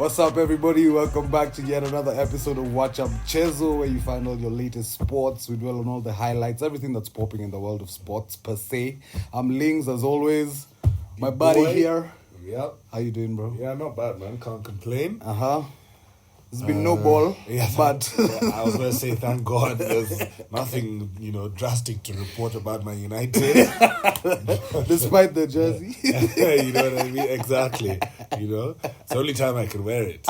What's up, everybody? Welcome back to yet another episode of Wacha Mchezo, where you find all your latest sports. We dwell on all the highlights, everything that's popping in the world of sports per se. I'm Lings, as always. My buddy here. Yep. How you doing, bro? Yeah, not bad, man. Can't complain. There's been no ball, but I was going to say, thank God, there's nothing, drastic to report about Man United. despite the jersey. You know what I mean? Exactly. It's the only time I can wear it.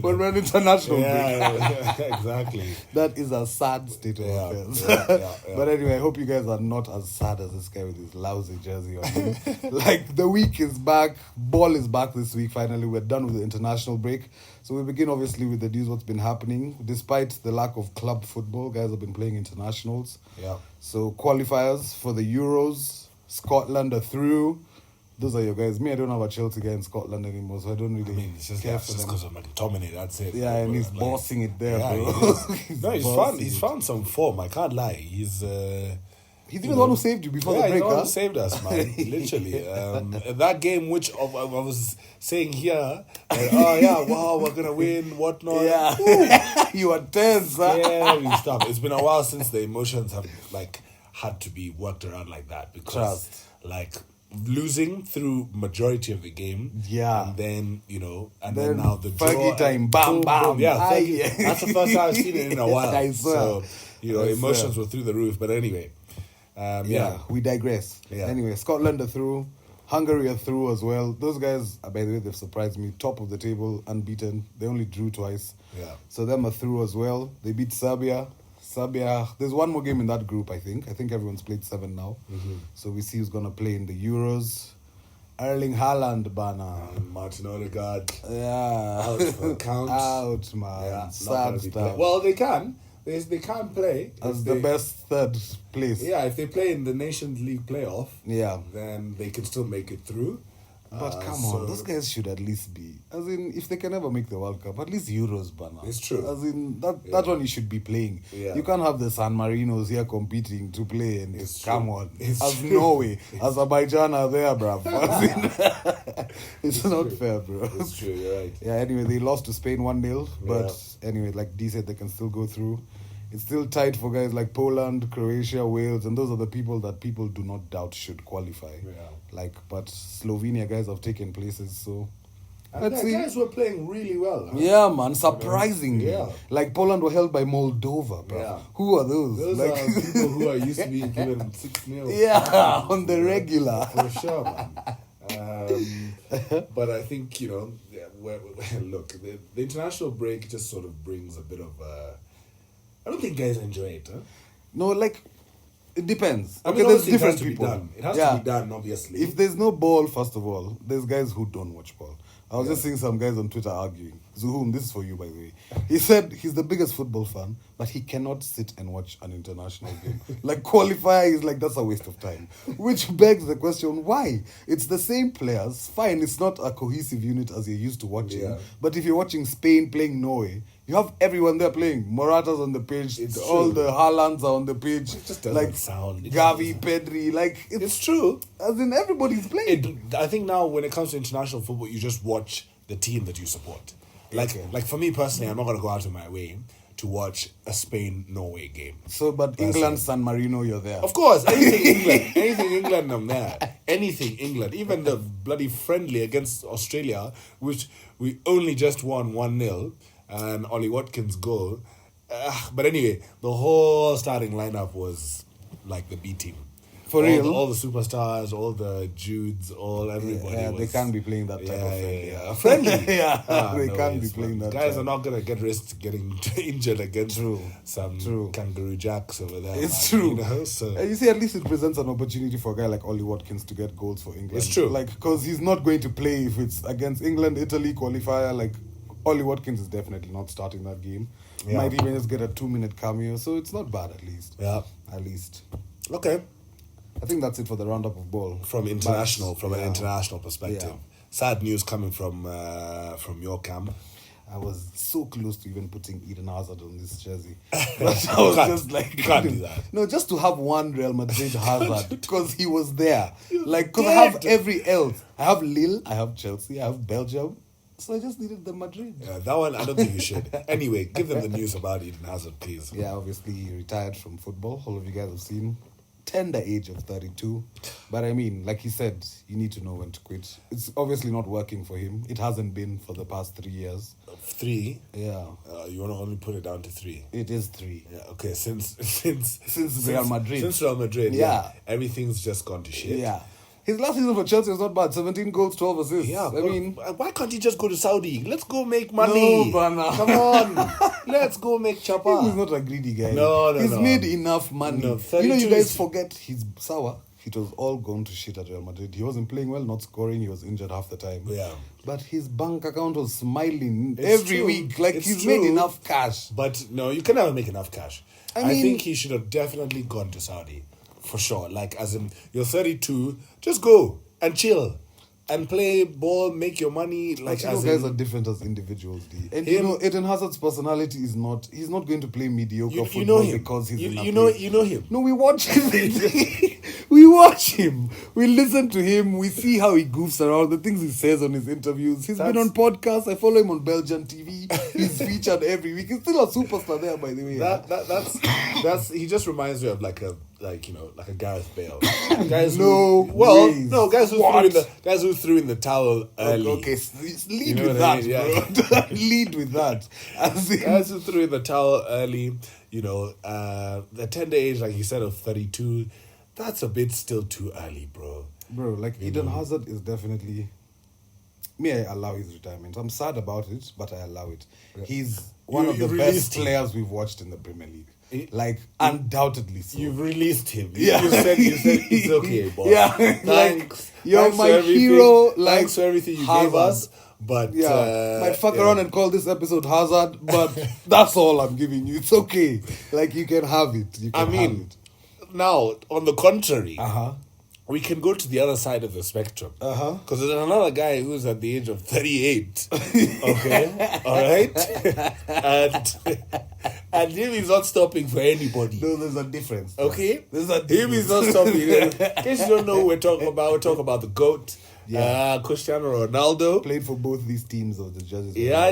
When we're on international break. Yeah, exactly. That is a sad state of affairs. Yeah. But anyway, I hope you guys are not as sad as this guy with his lousy jersey on him. Like, the week is back. Ball is back this week, finally. We're done with the international break. So we begin, obviously, with the news, what's been happening. Despite the lack of club football, guys have been playing internationals. Yeah. So qualifiers for the Euros, Scotland are through. Those are your guys. Me, I don't have a Chelsea guy in Scotland anymore, so I don't really It's just care for them. because of McTominay, that's it. Yeah, and he's bossing it there, bro. He's found some form, I can't lie. He's even the one who saved you before the break, he's the one who saved us, man. Literally. That game, which I was saying here, wow, we're going to win, whatnot. Yeah. You are tense, huh? Scary stuff. It's been a while since the emotions have, had to be worked around like that. Because, losing through majority of the game. Yeah. And then, then now the draw. Fergie time, bam, bam. Yeah, that's the first time I've seen it in a while. I swear. So, emotions were through the roof. But anyway. We digress. Yeah. Anyway, Scotland are through. Hungary are through as well. Those guys, by the way, they've surprised me. Top of the table, unbeaten. They only drew twice. Yeah. So them are through as well. They beat Serbia. There's one more game in that group, I think. I think everyone's played 7 now. Mm-hmm. So we see who's going to play in the Euros. Erling Haaland, bana. Martin Odegaard. Yeah. Out for a count. Out, man. Yeah, sad stuff. Well, they can. They can play. As the best third place. Yeah, if they play in the Nations League playoff, then they can still make it through. But come on, those guys should at least be. As in, if they can ever make the World Cup, at least Euros, banner. It's true. As in, that one you should be playing. Yeah. You can't have the San Marinos here competing to play. And come on. As true. Norway, Azerbaijan are there, bruv. It's not fair, bro. It's true, you're right. Yeah, anyway, they lost to Spain 1-0. But anyway, like D said, they can still go through. It's still tight for guys like Poland, Croatia, Wales, and those are the people that people do not doubt should qualify. Yeah. But Slovenia guys have taken places, so and let's see. Guys were playing really well. Huh? Yeah, man, surprisingly. Yeah. Like Poland were held by Moldova, bro. Yeah. Who are those? Those are people who are used to be given 6-0. Yeah, on the regular. For sure, man. But I think, look, the international break just sort of brings a bit of I don't think guys enjoy it, huh? No, it depends. I mean, there's it different has to people. be done. It has to be done, obviously. If there's no ball, first of all, there's guys who don't watch ball. I was just seeing some guys on Twitter arguing. Zuhum, this is for you, by the way. He said he's the biggest football fan, but he cannot sit and watch an international game. Qualifier is that's a waste of time. Which begs the question, why? It's the same players. Fine, it's not a cohesive unit as you're used to watching. Yeah. But if you're watching Spain playing Norway, you have everyone there playing. Morata's on the pitch. All the Haalands are on the pitch. It just doesn't sound. Gavi, Pedri. It's true. As in, everybody's playing. I think now when it comes to international football, you just watch the team that you support. Like for me personally, I'm not going to go out of my way to watch a Spain-Norway game. So, but England, San Marino, you're there. Of course, anything England, I'm there. Anything England. Even the bloody friendly against Australia, which we only just won 1-0. And Ollie Watkins' goal. But anyway, the whole starting lineup was like the B team. For real? All the superstars, all the Judes, everybody. Yeah, they can't be playing that type of friendly. Yeah. Friendly? They can't be playing that. Guys are not going to get risked getting injured against some kangaroo jacks over there. It's true. So. You see, at least it presents an opportunity for a guy like Ollie Watkins to get goals for England. It's true. Because he's not going to play if it's against England, Italy qualifier, Ollie Watkins is definitely not starting that game. Yeah. Might even just get a 2-minute cameo, so it's not bad at least. Yeah. At least. Okay. I think that's it for the roundup of ball. From an international perspective. Yeah. Sad news coming from your camp. I was so close to even putting Eden Hazard on this jersey. But I was just like... You can't do that. No, just to have one Real Madrid Hazard, because he was there. Because I have every else. I have Lille, I have Chelsea, I have Belgium. So I just needed the Madrid. Yeah, that one, I don't think you should. Anyway, give them the news about Eden Hazard, please. Yeah, obviously he retired from football. All of you guys have seen. Tender age of 32. But I mean, like he said, you need to know when to quit. It's obviously not working for him. It hasn't been for the past 3 years. 3? Yeah. You want to only put it down to 3? It is 3. Yeah, okay, since Real Madrid. Since Real Madrid, Yeah. everything's just gone to shit. Yeah. His last season for Chelsea was not bad. 17 goals, 12 assists. Yeah, I mean, why can't he just go to Saudi? Let's go make money. No, Bana. Come on. Let's go make chapa. he's not a greedy guy. No, He's no. made enough money. No, you know, you 32 guys is- forget he's sour. It was all gone to shit at Real Madrid. He wasn't playing well, not scoring. He was injured half the time. Yeah. But his bank account was smiling It's every true. week. Like, It's he's true. made enough cash. But no, you can never make enough cash. I I mean- think he should have definitely gone to Saudi. For sure. Like, as in, you're 32, just go and chill. And play ball, make your money. Like, Like, you know, as guys in, are different as individuals, D. And Him- you know, Eden Hazard's personality is not, he's not going to play mediocre you football know him. because he's in a you know place. him. No, we watch him. We watch him. We listen to him. We see how he goofs around, the things he says on his interviews. He's been That's- on podcasts. I follow him on Belgian TV. He's featured every week. He's still a superstar there, by the way. That's he just reminds me of like a Gareth Bale. Guys No ways. guys who threw in the towel early. Okay, lead You know with what I that, mean? bro. Lead with that. As in, Guys who threw in the towel early, the tender age, like you said, of 32, that's a bit still too early, bro. bro, like Eden Hazard is definitely. Me, I allow his retirement. I'm sad about it, but I allow it. He's one of the you best released him. players we've watched in the Premier League. He- Undoubtedly so. You've released him. Yeah. You said it's okay, boss. Yeah, Thanks. like, you're Thanks my for everything. hero, like Thanks for everything you Hazard. gave us. But Might fuck yeah. around and call this episode Hazard, but that's all I'm giving you. It's okay. Like, you can have it. You can have it. Now, on the contrary, Uh-huh. we can go to the other side of the spectrum. Uh-huh. Because there's another guy who's at the age of 38. Okay? All right? And him is not stopping for anybody. No, there's a difference. Okay? There's a Him is not stopping. In case you don't know who we're talking about, we're talking about the GOAT, Cristiano Ronaldo. Played for both these teams of the judges. Yeah.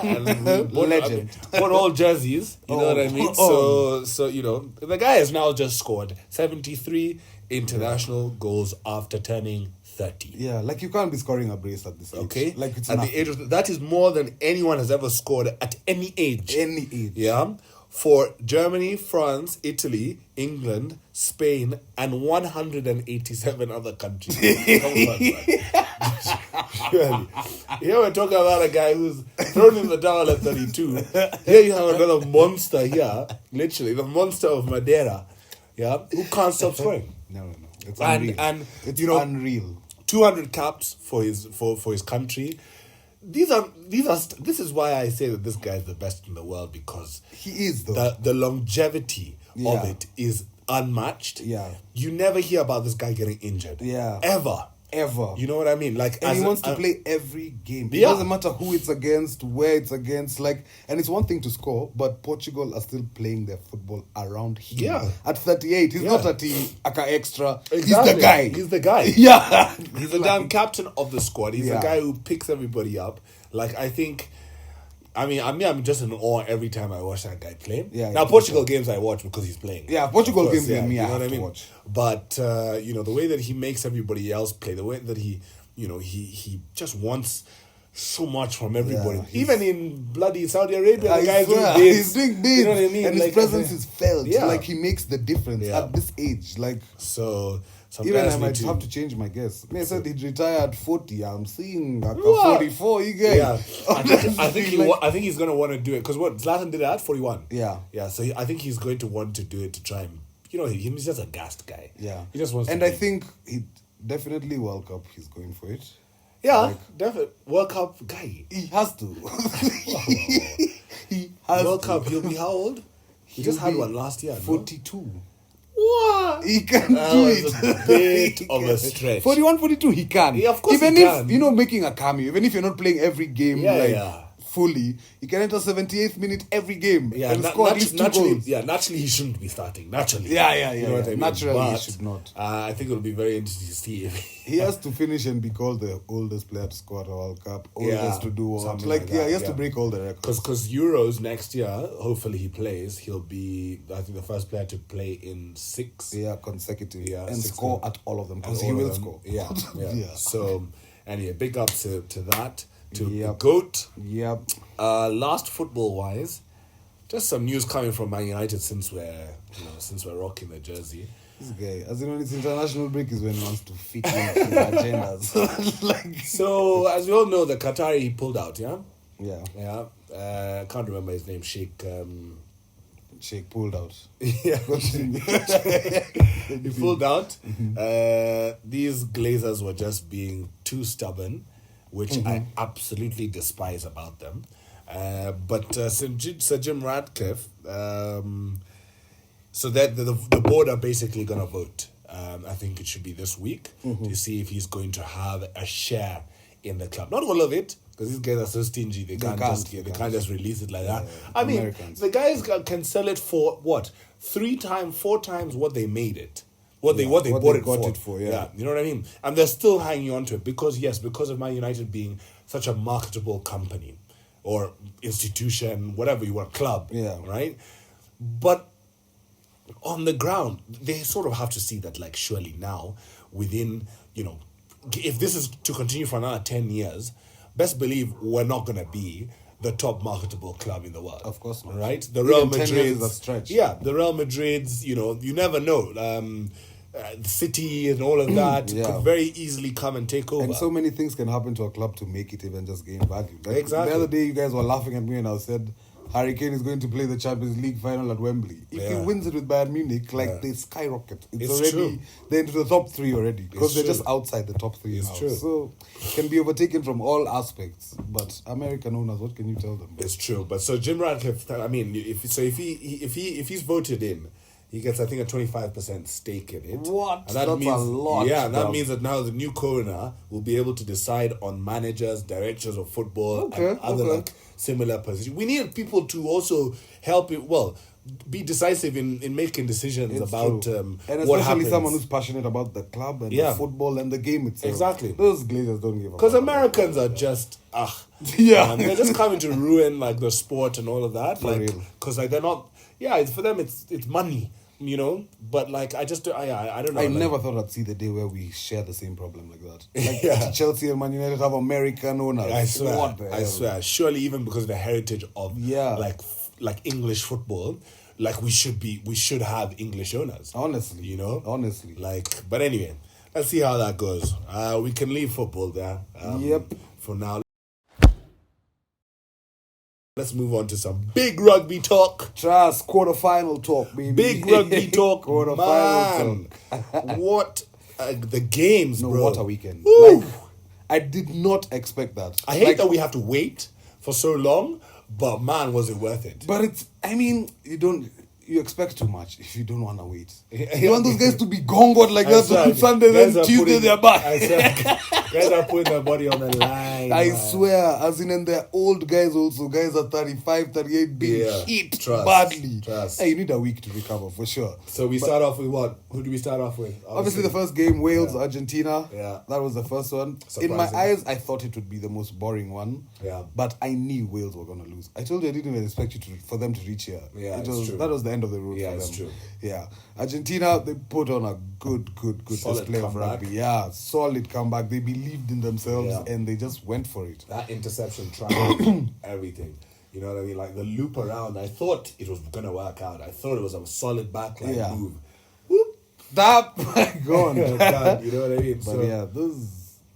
And we Legend. bought all jerseys. You know what I mean? Oh. So the guy has now just scored 73 international goals after turning 30. Yeah, like, you can't be scoring a brace at this age. Okay? Like, it's at nothing. the age of that is more than anyone has ever scored at any age. Any age. Yeah. For Germany, France, Italy, England, Spain, and 187 other countries. Come on, man. Surely. Here we're talking about a guy who's thrown in the towel at 32. Here you have another monster here, literally, the monster of Madeira, yeah, who can't stop scoring. No. It's And- unreal. and, it's you know, unreal. 200 caps for his country. This is why I say that this guy is the best in the world, because He is, though. the longevity Yeah. of it is unmatched. Yeah. You never hear about this guy getting injured. Yeah. Ever. Ever. You know what I mean? Like, And he as wants to play every game. It Yeah. doesn't matter who it's against, where it's against. Like, and it's one thing to score, but Portugal are still playing their football around him. Yeah. At 38, he's Yeah. not at the Aka extra. Exactly. He's the guy. He's the guy. Yeah. He's the damn captain of the squad. He's Yeah. the guy who picks everybody up. Like, I'm just in awe every time I watch that guy play. Yeah, Now, yeah. Portugal games I watch because he's playing. Yeah, Portugal Of course, games, me, I you know have what to watch. But the way that he makes everybody else play, the way that he just wants so much from everybody. Yeah, Even in bloody Saudi Arabia, the I guys swear, do bids. he's doing bids. You know what I mean? And his Like, presence is felt. Yeah. Like, he makes the difference Yeah. at this age. Like, So some even guys I need might to- have to change my guess. I said he'd retire at 40. I'm seeing Aka What? 44. You get Yeah, I think he's gonna want to do it because what Zlatan did it at 41. Yeah. So I think he's going to want to do it to try and he's just a gassed guy. Yeah. he just wants. And to I be- think he definitely World Cup, he's going for it. yeah, definitely World Cup guy. He has to. He has World to. Cup. He'll be how old? He just had one last year. No? 42. What? He can That do was it. a bit He of a can. stretch. 41, 42, he can. Yeah, of course even he if, can. making a cameo, even if you're not playing every game, Yeah, like yeah. fully, he can enter 78th minute every game and score at least 2 goals. Yeah, naturally he shouldn't be starting. Naturally. Yeah. You know what I mean? Naturally, But, he should not. I think it'll be very interesting to see if He has to finish and be called the oldest player to score at a World Cup, oldest to do what. something Like, that, he has to break all the records. Because Euros next year, hopefully he plays. He'll be, I think, the first player to play in 6. Yeah, consecutive. Yeah, and 6 score at all of them, because all he of will them. score. Yeah. Yeah. So, anyway, big up to that, to the Yep. GOAT. Yep. Last football-wise, just some news coming from Man United since we're rocking the jersey. This guy, as in when it's international break is when he wants to fit in his agendas. Like, So, as we all know, the Qatari he pulled out, yeah? yeah, Yeah. Can't remember his name, Sheikh. Sheikh pulled out. Yeah. He pulled out. These Glazers were just being too stubborn, which I absolutely despise about them. But Sir Jim Ratcliffe, so that the board are basically going to vote. I think it should be this week to see if he's going to have a share in the club. Not all of it, because these guys are so stingy. They can't just release it like that. I mean, Americans. the guys can sell it for what, 4 times what they made it. What they what bought they it got for. it for, yeah. You know what I mean? And they're still hanging on to it because of Man United being such a marketable company or institution, whatever you want, club. Yeah. Right? But on the ground, they sort of have to see that, like, surely now, within, if this is to continue for another 10 years, best believe we're not going to be the top marketable club in the world. Of course not. Right? The Even Real 10 years Madrid. is a stretch. Yeah, the Real Madrids, you never know. The City and all of that Yeah. could very easily come and take over. And so many things can happen to a club to make it even just gain value. Like, Exactly. the other day, you guys were laughing at me and I said, Harry Kane is going to play the Champions League final at Wembley. If he Yeah. wins it with Bayern Munich, they skyrocket. It's already true. They're into the top 3 already because they're true. just outside the top 3 It's now. true. So can be overtaken from all aspects. But American owners, what can you tell them? It's true, but so Jim Ratcliffe, I mean, if he's voted in, he gets, I think, a 25% stake in it. What? And that That's means, a lot, Yeah, that bro. means that now the new co-owner will be able to decide on managers, directors of football, Okay, and other okay. like similar positions. We need people to also help it. Well, be decisive in making decisions It's about true. And what especially happens. someone who's passionate about the club and Yeah. the football and the game itself. Exactly. Those Glazers don't give a Because fuck. Americans are just Yeah. they're just coming to ruin like the sport and all of that. For Like, real. because they're not. Yeah, for them it's money, But like I don't know. I like, never thought I'd see the day where we share the same problem like that. Like Yeah. Chelsea and Man United have American owners. I swear. What the I hell? swear. Surely, even because of the heritage of Yeah. like English football, like we should have English owners. Honestly. Honestly. Like, but anyway, let's see how that goes. We can leave football there. Yep. For now. Let's move on to some big rugby talk. Trust, quarterfinal talk, baby. Big rugby talk, Quarterfinal man. What the games, No, bro. what a weekend. Woo. Like, I did not expect that. I hate Like, that we have to wait for so long, but man, was it worth it? But you expect too much if you don't want to wait. You want those guys to be gongoed like that on Sunday, then Tuesday they're back. I swear, guys are putting their body on the line. I man. swear, as in, and they're old guys also. Guys are 35, 38, being hit Trust, badly. trust. Hey, you need a week to recover, for sure. So we start off with what? Who do we start off with? Obviously, the first game, Wales, Argentina. Yeah. That was the first one. In my Surprising. eyes, I thought it would be the most boring one. Yeah. But I knew Wales were going to lose. I told you I didn't even expect for them to reach here. Yeah, it it's was, true. That was the end of the road Yeah, for them. it's true. Yeah. Argentina, they put on a good Solid display of comeback. rugby. Yeah, solid comeback. They believed in themselves Yeah. and they just went for it. That interception tried everything. You know what I mean? Like the loop around, I thought it was going to work out. I thought it was a solid backline Yeah. move. Whoop. That, my God. Done, you know what I mean? But yeah,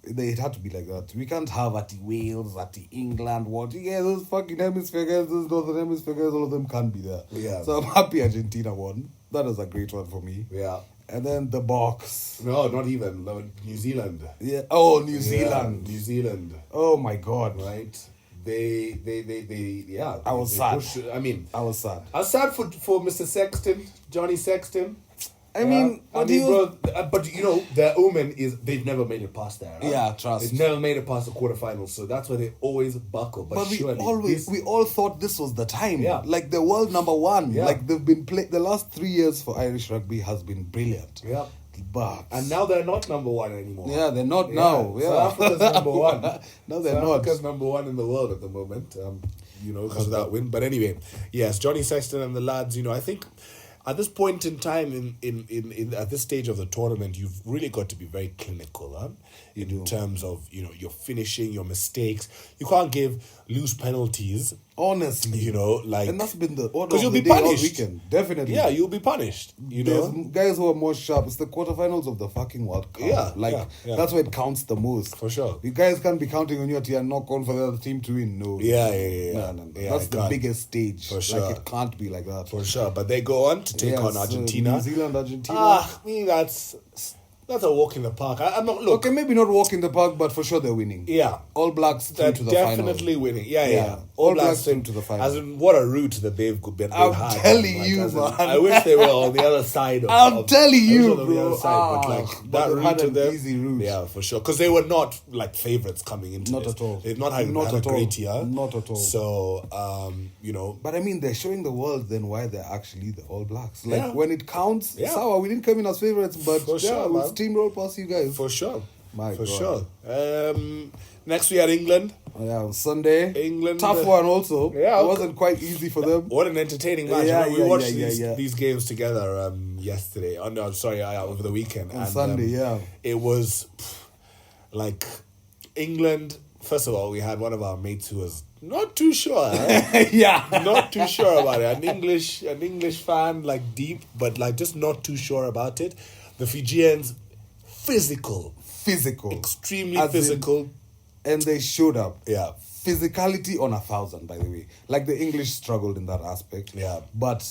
it had to be like that. We can't have at the Wales, at the England, what? Yeah, those fucking hemisphere guys, those northern hemisphere guys, all of them can't be there. Yeah. So I'm happy Argentina won. That was a great one for me. Yeah. And then the box. No, not even. No, New Zealand. Yeah. Oh, New Zealand. Yeah, New Zealand. Oh my God. Right? They I was they sad. pushed- I mean, I was sad. I was sad for Mr. Sexton, Johnny Sexton. I mean, I mean, bro, but you know, their omen is they've never made it past there. Right? Yeah, trust. They've never made it past the quarterfinals, so that's why they always buckle. But surely we all thought this was the time. Yeah. Like the world number one. Yeah. Like they've been the last 3 years for Irish rugby has been brilliant. Yeah. But and now they're not number one anymore. yeah, they're not now. Yeah. South Africa's number one. No, they're South not. Africa's number one in the world at the moment. You know, because of that win. But anyway, yes, Johnny Sexton and the lads. You know, I think at this point in time, in at this stage of the tournament, you've really got to be very clinical, huh? In terms of, you know, your finishing, your mistakes. You can't give loose penalties. Honestly, You know, like, and that's been the order because of you'll the be day all punished. weekend. Definitely. Yeah, you'll be punished. You There's know, guys who are more sharp. It's the quarterfinals of the fucking World Cup. Yeah, like yeah. that's where it counts the most. For sure. You guys can't be counting on your team and not going for the other team to win. No. Yeah. No. Yeah, That's it the can't. biggest stage. For sure. Like it can't be like that. For sure, but they go on to take on Yes, Argentina. New Zealand, Argentina. I mean, that's a walk in the park. I'm not look. Okay, maybe not walk in the park, but for sure they're winning. Yeah, All Blacks through they're to the definitely final. winning. Yeah. Yeah. All All Blacks Blacks through to the final. As in, what a route that they've been. I'm had, telling like, you, as in, man. I wish they were on the other side. I'm telling I wish you, they were on the bro. other side, but like But that they've route had to an them, easy route. yeah, for sure, because they were not like favorites coming into Not this. at all. They've not had Not a at all. great year. Not at all. So, you know, But I mean, they're showing the world then why they're actually the All Blacks. Like Yeah. when it counts, Yeah. sour. We didn't come in as favorites, but For yeah, sure, we'll man. steamroll past you guys. for sure, My for God. sure. Next we had England. Yeah, on Sunday. England, Tough one also. yeah, It wasn't quite easy for them. What an entertaining match! Yeah, You know, we watched yeah. these games together yesterday. Oh no, I'm sorry, over the weekend. On Sunday, yeah. It was like England. First of all, we had one of our mates who was not too sure. Yeah. Not too sure about it. An English fan, like deep, but like just not too sure about it. The Fijians, physical, extremely As in- physical. And they showed up. Yeah. Physicality on 1,000, by the way. Like the English struggled in that aspect. Yeah. But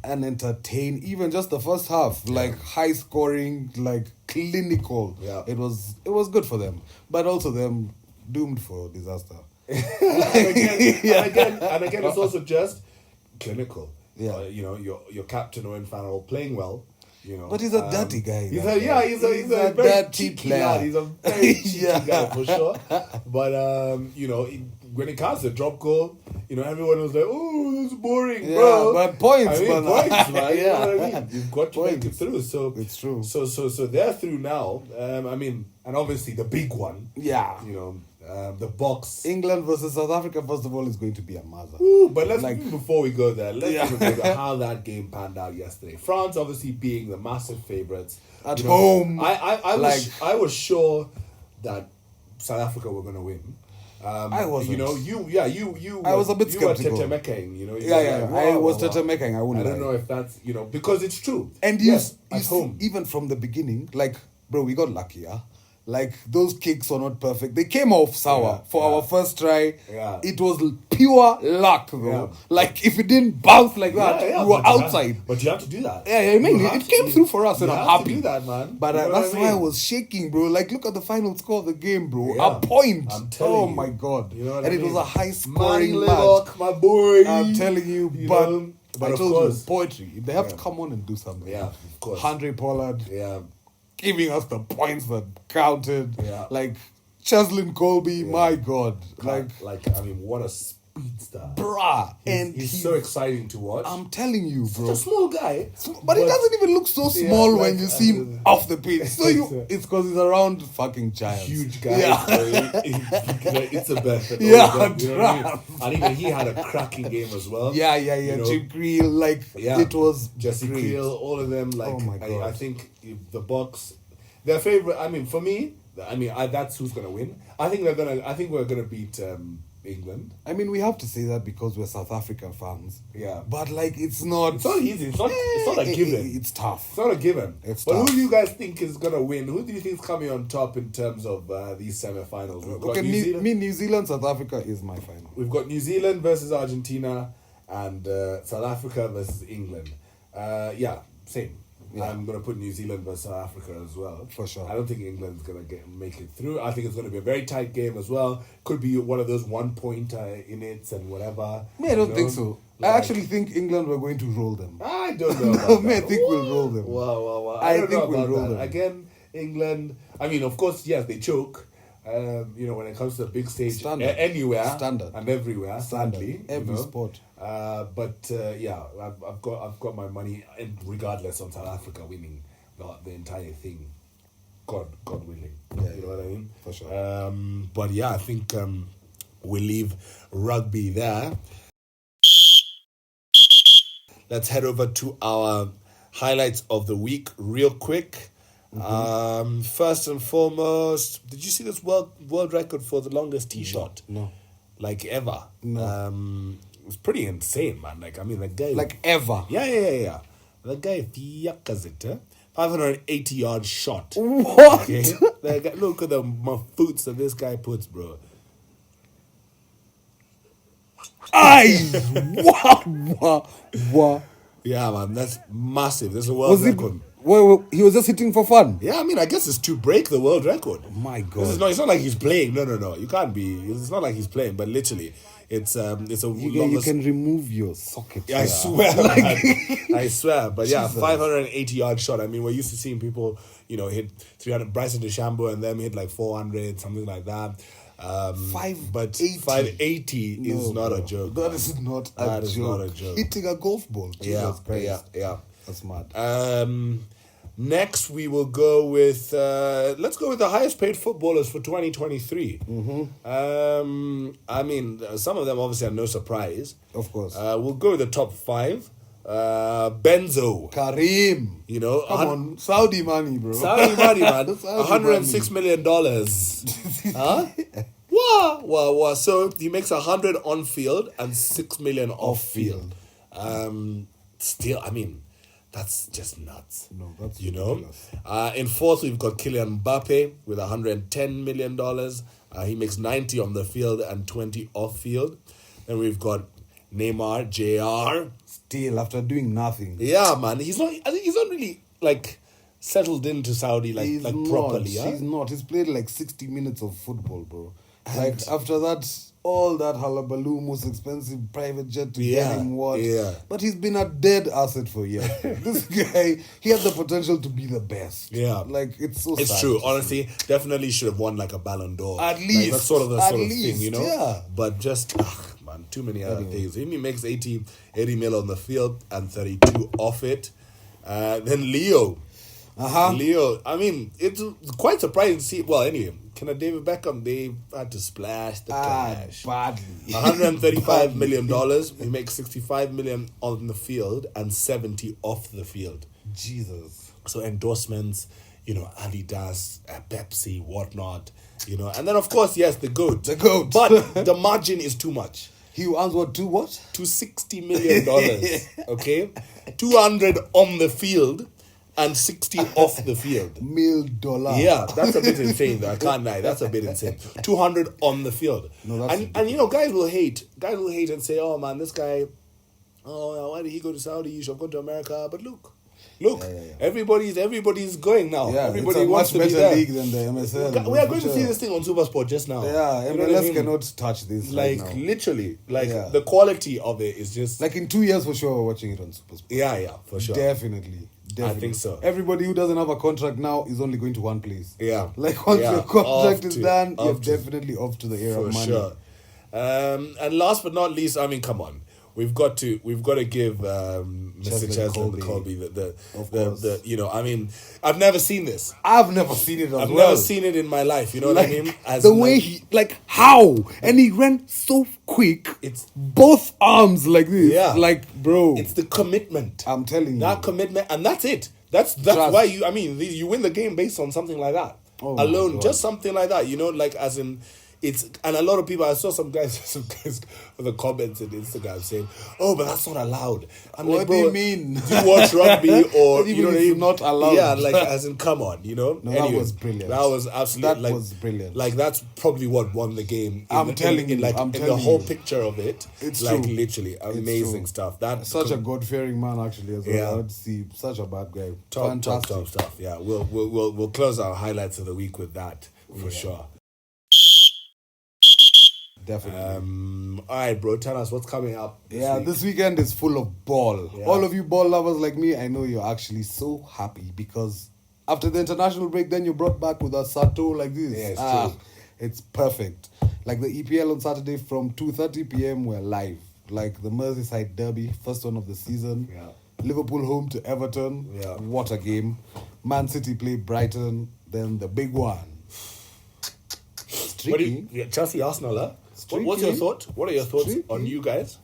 and entertain, even just the first half, like high scoring, like clinical. Yeah. It was good for them. But also them doomed for disaster. and again, it's also just clinical. Yeah. You know, your captain Owen Farrell playing well. You know, But he's a dirty guy. He's that a guy. he's a very dirty cheeky player. lad. He's a very cheeky Yeah. guy for sure. But you know, when it comes to drop goal, you know, everyone was like, "Oh, that's boring, Yeah, bro." but points, I mean, man. points, man. You know what I Yeah. mean? You've got to make it Points. through. So It's true. So they're through now. I mean, and obviously the big one. Yeah. You know, the box. England versus South Africa, first of all, is going to be a mother. Ooh, but let's Like- before we go there, let's Yeah. even go to how that game panned out yesterday. France obviously being the massive favourites At You know, home. I was sure that South Africa were gonna win. I wasn't. You know, you. I was a bit you skeptical. were tetemekaing, you know. You Yeah, were like, I wow, was wow, wow. tetemekaing, I wouldn't I don't lie. know if that's because it's true. And yes, you at see, home. even from the beginning, like, bro, we got lucky, yeah? Like, those kicks were not perfect. They came off sour for our first try. Yeah. It was pure luck, bro. Yeah. Like, if it didn't bounce like that, Yeah, we were but you outside. but you have to do that. Yeah, I mean, You have it came to- through for us, and you I'm have happy. to do that, man. But You know that's what why I mean? was shaking, bro. Like, look at the final score of the game, bro. Yeah. A point. I'm telling Oh, you. my God. You know what and I it was mean? a high-scoring Manny match. Leloc, my boy. I'm telling you, You but know, but I of told course. you, poetry. They have to Yeah. come on and do something. Yeah, of course. Andre Pollard Yeah. giving us the points that counted. Yeah. Like Cheslin Colby, my God. Like, I mean, what a speedster. bruh. And He's so exciting to watch. I'm telling you, Such bro. a small guy. But he doesn't even look so Yeah, small like, when you see him off the pitch. So it's because he's around fucking giants. Huge guy. Yeah. It's a bet. Yeah, You know what I mean? trap. And even he had a cracking game as well. Yeah. You know, Jim Creel, like, Yeah. it was Jesse great. Creel, all of them. Like, Oh my God. I think the Bucks, their favorite. I mean, for me, that's who's gonna win. I think we're gonna beat England. I mean, we have to say that because we're South African fans. Yeah. But, like, it's not... It's not easy. It's not a given. It's tough. It's not a given. It's but tough. who do you guys think is gonna win? Who do you think is coming on top in terms of these semi-finals? We've got Okay, New Zealand. New Zealand, South Africa is my final. We've got New Zealand versus Argentina and South Africa versus England. Same. Yeah. I'm going to put New Zealand versus South Africa as well. For sure. I don't think England's going to make it through. I think it's going to be a very tight game as well. Could be one of those 1 point in it and whatever. Me, I don't you think know? so. I actually think England were going to roll them. I don't know. No, man, I think we'll roll them. Wow. I don't think know we'll about roll that. them. Again, England. I mean, of course, yes, they choke. When it comes to the big stage, anywhere, standard, and everywhere, sadly, every sport. I've got my money, and regardless on South Africa winning the entire thing, God willing, you know what I mean? For sure. But yeah, I think we'll leave rugby there. Let's head over to our highlights of the week real quick. First and foremost, did you see this world record for the longest tee shot? No. Like ever. No. It was pretty insane, man. Like, I mean, the guy... Like ever. Yeah. The guy fiakas it, 580-yard shot. What? Okay? The guy, look at the mafoots that this guy puts, bro. Wow. Yeah, man, that's massive. That's a world record. He was just hitting for fun. Yeah, I mean, I guess it's to break the world record. My God. It's not like he's playing. No. You can't be. It's not like he's playing, but literally, it's a You can remove your socket. Yeah, I swear. I swear. But yeah, 580-yard shot. I mean, we're used to seeing people, hit 300. Bryson DeChambeau and them hit like 400, something like that. 580 is not a joke. That is not a joke. Hitting a golf ball. Jesus Christ. Yeah. That's mad. Next, we will go with let's go with the highest paid footballers for 2023. I mean, some of them obviously are no surprise. Of course. We'll go with the top 5. Benzo, Karim, come on, Saudi money, bro. Saudi money, man. $106 million. Huh? Wow. So he makes 100 on field and 6 million off field. Still, I mean, that's just nuts. No, that's ridiculous. In fourth, we've got Kylian Mbappe with $110 million. He makes 90 on the field and 20 off field. Then we've got Neymar, JR. Still, after doing nothing. Yeah, man. He's not really, like, settled into Saudi, properly. He's not. He's played, 60 minutes of football, bro. After that, all that hullabaloo, most expensive private jet to get him what. Yeah. But he's been a dead asset for years. This guy, he had the potential to be the best. Yeah. It's so It's sad true. to Honestly, see. definitely should have won, a Ballon d'Or. At least. That's sort of the thing, Yeah. But just, man, too many other things. He makes 80 mil on the field and 32 off it. Then Leo. Leo, I mean, it's quite surprising to see. Well, anyway, David Beckham, they had to splash the cash. Badly. $135 million. He makes 65 million on the field and 70 off the field. Jesus. So endorsements, Adidas, Pepsi, whatnot, and then of course, yes, the GOAT. The GOAT. But the margin is too much. He earns what? $260 million. Okay? 200 on the field and 60 off the field. $1,000,000. Yeah, that's a bit insane though. I can't lie. That's a bit insane. 200 on the field. No, that's and guys will hate. Guys will hate and say, oh man, this guy, why did he go to Saudi? You should have gone to America. But look. Yeah. Everybody's going now. Yeah, everybody it's a wants much to be better there. league than the MSL. We are going to see this thing on SuperSport just now. Yeah, You know what I MLS mean? cannot touch this right now. Literally, the quality of it is just in 2 years for sure we're watching it on SuperSport. yeah, for sure. Definitely. I think so. Everybody who doesn't have a contract now is only going to one place. Yeah. Once your contract is done, you're off to- definitely off to the era for of money. sure. And last but not least, I mean, come on. We've got to give Mr. Cheslin Colby the I mean, I've never seen this. I've never seen it I've never seen it in my life. You know what I mean? Way he how and he ran so quick. It's both arms like this. Yeah, bro. It's the commitment. I'm telling you, that commitment, and that's it. That's why you win the game based on something like that alone. Just something like that. As in. And a lot of people, I saw some guys with the comments on Instagram saying, "Oh, but that's not allowed." I'm what do you mean? Do you watch rugby or you know what I mean? Not allowed? Yeah, as in, come on, No, anyway, that was brilliant. That was absolutely that was brilliant. That's probably what won the game. I'm telling you, in the whole picture of it. It's literally amazing stuff. That's such a God-fearing man, actually, as well. Yeah. I would see such a bad guy. Top Fantastic stuff. Yeah, we'll close our highlights of the week with that for sure. Definitely. All right, bro. Tell us what's coming up. This weekend is full of ball. Yeah. All of you ball lovers like me, I know you're actually so happy because after the international break, then you brought back with a Sato like this. Yeah, it's true. It's perfect. Like the EPL on Saturday from 2:30 p.m. we're live. Like the Merseyside derby, first one of the season. Yeah. Liverpool home to Everton. Yeah. What a game. Man City play Brighton. Then the big one. Chelsea Arsenal, huh? Streaky. What's your thought? What are your thoughts Streaky. on you guys?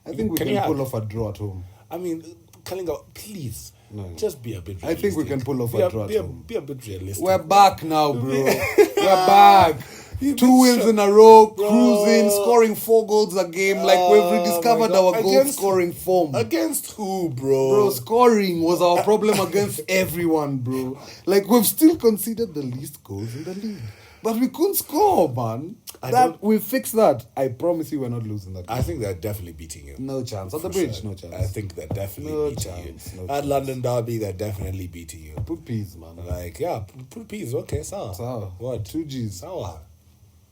I think we can pull off a draw at home. I mean, Kalinga, please, just be a bit realistic. I think we can pull off a draw at home. Be a bit realistic. We're back now, bro. We're back. 2 wins in a row, cruising, scoring 4 goals a game. Like we've rediscovered our goal scoring form. Against who, bro? Bro, scoring was our problem against everyone, bro. Like we've still conceded the least goals in the league. But we couldn't score, man. We fixed that. I promise you we're not losing that game. I think they're definitely beating you. No chance. At the bridge, no chance. I think they're definitely No beating chance, you. no At chance. London Derby, they're definitely beating you. Put peas, man. Like, yeah, put peas. Okay, sawa. Sawa. What? 2 Gs. Sawa.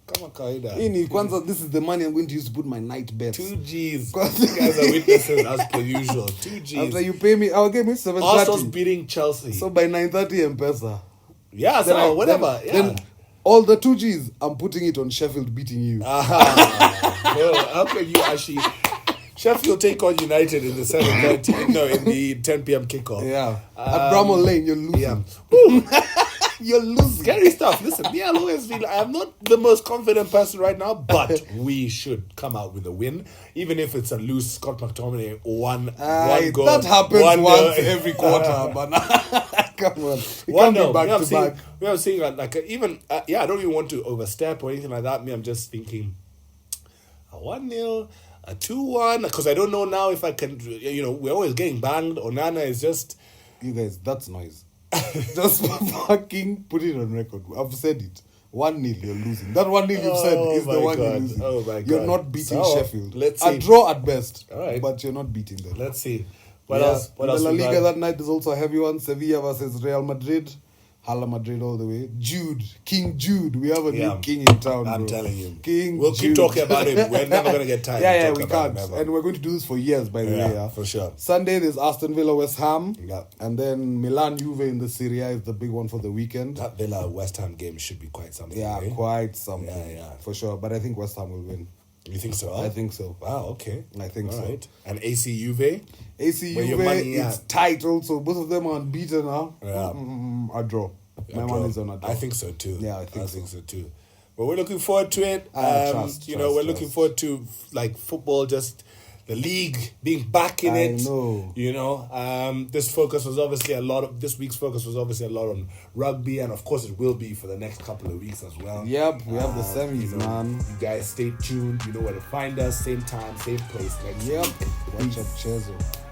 Kama kawaida. Kwanza, this is the money I'm going to use to put my night bets. 2 Gs. You guys are witnesses as per usual. 2 Gs. After you pay me, our game is 7:30. Arsenal's beating Chelsea. So by 9:30 M-Pesa. Yeah, so whatever. Then all the 2 Gs, I'm putting it on Sheffield beating you. Bro, how can you actually... Sheffield take on United in the 7:30, no, in the 10 p.m. kickoff. Yeah. At Bramall Lane, you're losing. Yeah. You're losing. Scary stuff. Listen, me, I'll always feel I'm not the most confident person right now, but we should come out with a win, even if it's a loose Scott McTominay one goal. That happens once every quarter, but come on. It can't be back to back. We are seeing I don't even want to overstep or anything like that. Me, I'm just thinking a 1-0, a 2-1, because I don't know now if I can. We're always getting banged. Onana is just. You guys, that's noise. Just fucking put it on record. I've said it. 1-0, you're losing. That 1-0 you've said is the one you're losing. Oh my God. You're not beating Sheffield. Let's see. A draw at best. All right. But you're not beating them. Let's see. What else? What else? The La Liga that night is also a heavy one. Sevilla versus Real Madrid. Hala Madrid all the way. King Jude. We have a new king in town, I'm bro. telling you. We'll keep talking about him. We're never going to get tired. Yeah, we can't. And we're going to do this for years, by the way. Yeah, for sure. Sunday, there's Aston Villa, West Ham. Yeah. And then Milan, Juve in the Serie A is the big one for the weekend. That Villa West Ham game should be quite something. Yeah, quite something. Yeah. For sure. But I think West Ham will win. You think so? Huh? I think so. Wow, okay. I think so. Right. And AC Juve? AC Where your Juve, money it's at? tight also. Both of them are unbeaten now. Yeah. A draw. My money is on a draw. I think so too. Yeah, I think so too. But we're looking forward to it. We're looking forward to like football, just the league being back in it. This focus was obviously this week's focus was obviously a lot on rugby, and of course it will be for the next couple of weeks as well. Yep, we have the semis, man. You guys stay tuned. You know where to find us. Same time, same place next week. Wacha Mchezo.